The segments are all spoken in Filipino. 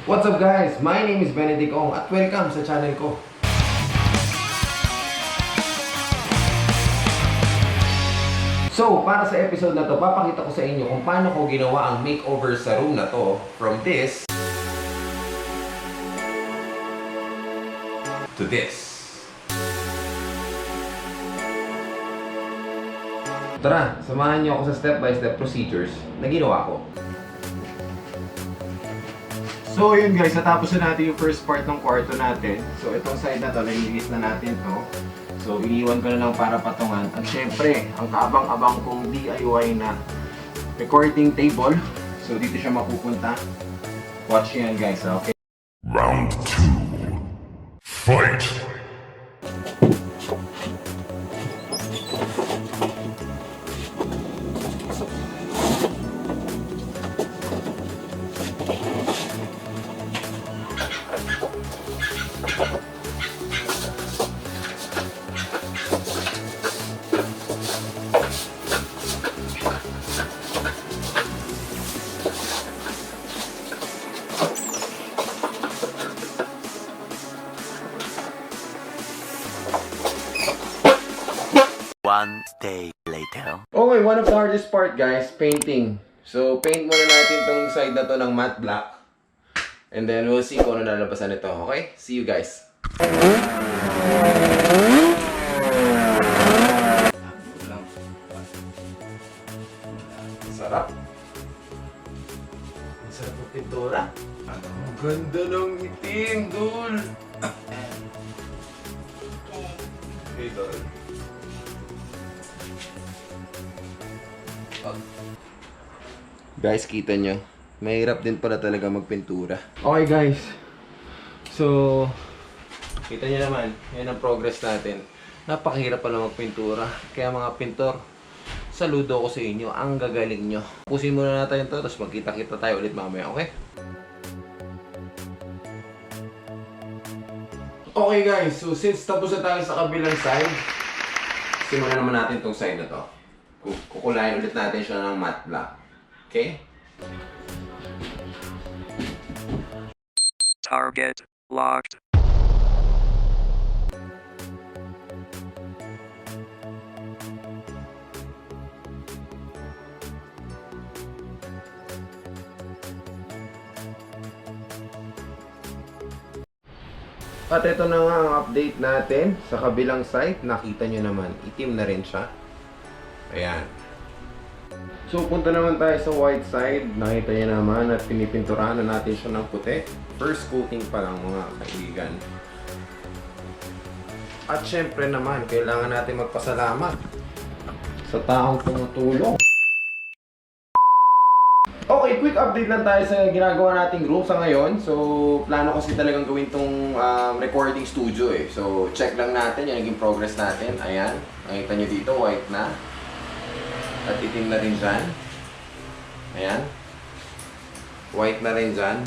What's up guys? My name is Benedict Ong at welcome sa channel ko. So, para sa episode na to, papakita ko sa inyo kung paano ko ginawa ang makeover sa room na to from this to this. Tara, samahan niyo ako sa step-by-step procedures na ginawa ko. So yun guys, natapos na natin yung first part ng kwarto natin. So itong side na to, nilinis na natin to. So iniwan ko na lang para patungan. At syempre, ang kaabang-abang kong DIY na recording table. So dito siya mapupunta. Watch yan guys, okay? Round 2. Fight! One day later. Okay, one of the hardest part guys, painting. So paint muna natin tong side na to ng matte black. And then we'll see kung ano nalabasan nito, okay? See you guys. Sarap. Ang sarap ng pintura. Ang ganda ng itim, dul. Okay, dul. Guys, kita nyo. Mahirap din pala talaga magpintura. Okay guys. So, kita nyo naman. Yan ang progress natin. Napakahirap pala magpintura. Kaya mga pintor, saludo ko sa inyo. Ang gagaling nyo. Pusin muna natin ito, tapos magkita-kita tayo ulit mamaya, okay? Okay guys, so since tapos na tayo sa kabilang side, simulan naman natin itong side na to. Kukulayan ulit natin siya ng matte black. Okay? Target locked. At ito na nga ang update natin sa kabilang side. Nakita nyo naman, itim na rin siya. Ayan. So punta naman tayo sa white side. Nakita nyo naman at pinipinturahan na natin siya ng puti. First coating pa lang mga kaibigan. At syempre naman, kailangan natin magpasalamat sa taong tumutulong. Okay, quick update lang tayo sa ginagawa nating room sa ngayon. So, plano kasi talagang gawin tong recording studio eh. So, check lang natin yung naging progress natin. Ayan, nakita nyo dito, white na. At itim na rin dyan. Ayan. White na rin dyan.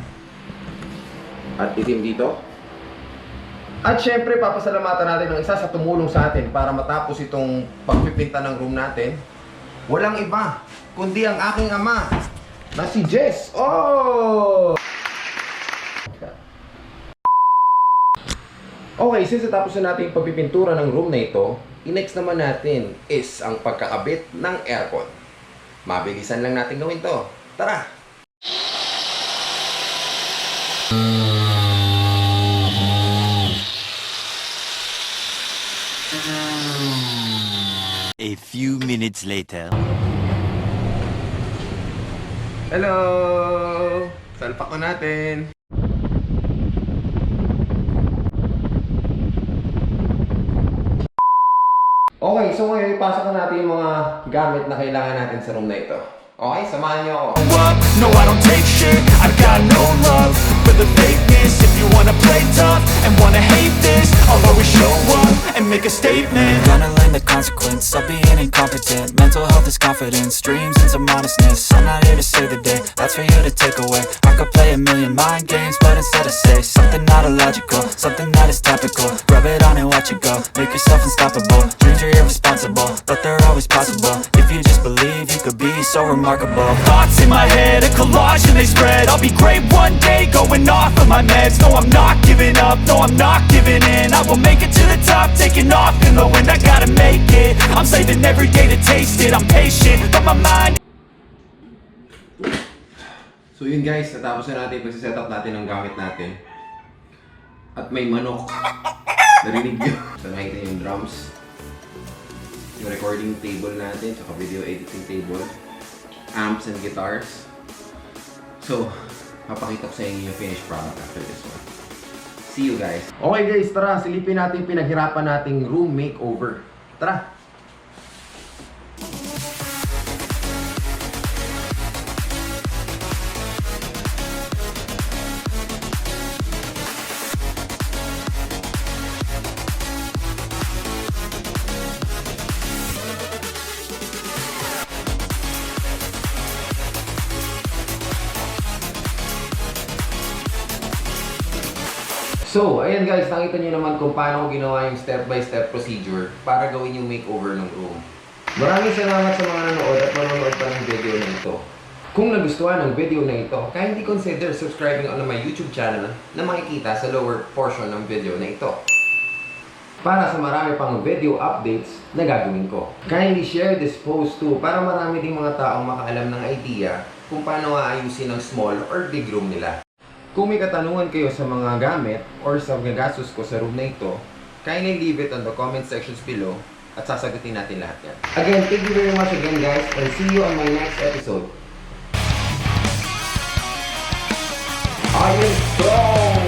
At itim dito. At syempre, papasalamatan natin ng isa sa tumulong sa atin para matapos itong pagpipinta ng room natin. Walang iba, kundi ang aking ama na si Jess. Oh! Okay, since natapos na natin yung pagpipintura ng room na ito, i-next naman natin is ang pagkakabit ng aircon. Mabilisan lang natin gawin to. Tara! A few minutes later. Hello! Salpak ko natin. Okay, so ngayon ipasok na natin yung mga gamit na kailangan natin sa room na ito. Okay, samahan niyo ako. No, I don't take shit. I've got no love for the fakeness. If you wanna play tough and wanna hate this, I'll always show up and make a statement. Gonna learn the consequence of being incompetent. Mental health is confidence, dreams into modestness. I'm not here to save the day, that's for you to take away. I could play a million mind games, but instead I say something not illogical, something that is topical. Rub it on and watch it go, make yourself unstoppable. Dreams are irresponsible, but they're always possible. If you just believe, you could be so so remarkable. Thoughts in my head, a collage and they spread. I'll be great one day, going off of my meds. No, I'm not giving up, no, I'm not giving in. I will make it to the top, taking off in the wind. I gotta make it, I'm saving every day to taste it. I'm patient, but my mind. So yun guys, natapos na natin yung pagsiset-up natin ng gamit natin. At may manok. Narinig nyo. So nakita yung drums, yung recording table natin, saka video editing table, amps and guitars. So, papakita ko sa inyo yung finished product after this one. See you guys. Okay guys, tara, silipin natin yung pinaghirapan nating room makeover. Tara! So, ayan guys, nakita nyo naman kung paano ko ginawa yung step-by-step procedure para gawin yung makeover ng room. Maraming salamat sa mga nanood at manonood pa ng video na ito. Kung nagustuhan ng video na ito, kindly consider subscribing on my YouTube channel na makikita sa lower portion ng video na ito. Para sa marami pang video updates na gagawin ko. Kindly share this post too para marami ding mga taong makaalam ng idea kung paano aayusin ang small or big room nila. Kung may katanungan kayo sa mga gamit or sa gagastos ko sa room na ito, kindly leave it on the comment sections below at sasagutin natin lahat yan. Again, thank you very much again guys and see you on my next episode. I am strong!